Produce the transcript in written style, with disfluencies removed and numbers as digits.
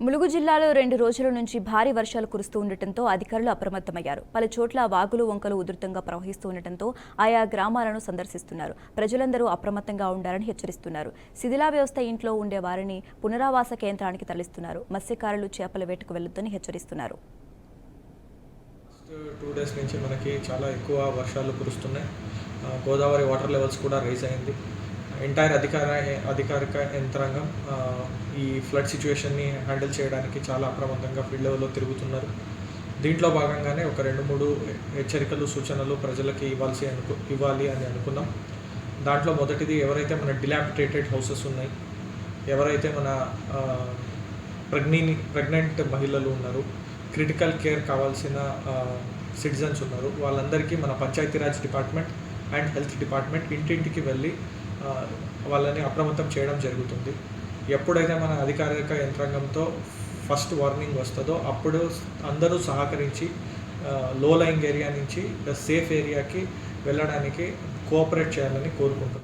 ములుగు జిల్లాలో 2 రోజుల నుంచి భారీ వర్షాలు కురుస్తూ ఉండటంతో అధికారులు అప్రమత్తమయ్యారు. పలు చోట్ల వాగులు వంకలు ఉధృతంగా ప్రవహిస్తూ ఉండటంతో ఆయా గ్రామాలను సందర్శిస్తున్నారు. ప్రజలందరూ అప్రమత్తంగా ఉండాలని హెచ్చరిస్తున్నారు. శిథిలా వ్యవస్థ ఇంట్లో ఉండే వారిని పునరావాస కేంద్రానికి తరలిస్తున్నారు. మత్స్యకారులు చేపల వేటకు వెళ్లొద్దని హెచ్చరిస్తున్నారు. 2 డేస్ నుంచి మనకి చాలా ఎక్కువ వర్షాలు కురుస్తున్నాయి. గోదావరి వాటర్ లెవెల్స్ కూడా రైజ్ అయింది. ఎంటైర్ అధికారిక యంత్రాంగం ఈ ఫ్లడ్ సిచ్యువేషన్ని హ్యాండిల్ చేయడానికి చాలా అప్రమత్తంగా ఫీల్డ్ లెవెల్లో తిరుగుతున్నారు. దీంట్లో భాగంగానే ఒక 2-3 హెచ్చరికలు సూచనలు ప్రజలకి ఇవ్వాలి అని అనుకున్నాం. దాంట్లో మొదటిది, ఎవరైతే మన డిలాపిటేటెడ్ హౌసెస్ ఉన్నాయి, ఎవరైతే మన ప్రెగ్నెంట్ మహిళలు ఉన్నారు, క్రిటికల్ కేర్ కావాల్సిన సిటిజన్స్ ఉన్నారు, వాళ్ళందరికీ మన Panchayati Raj department and health department ఇంటింటికి వెళ్ళి వాళ్ళని అప్రమత్తం చేయడం జరుగుతుంది. ఎప్పుడైతే మన అధికారిక యంత్రాంగంతో ఫస్ట్ వార్నింగ్ వస్తుందో అప్పుడు అందరూ సహకరించి లో లయింగ్ ఏరియా నుంచి సేఫ్ ఏరియాకి వెళ్ళడానికి కోఆపరేట్ చేయాలని కోరుకుంటున్నాం.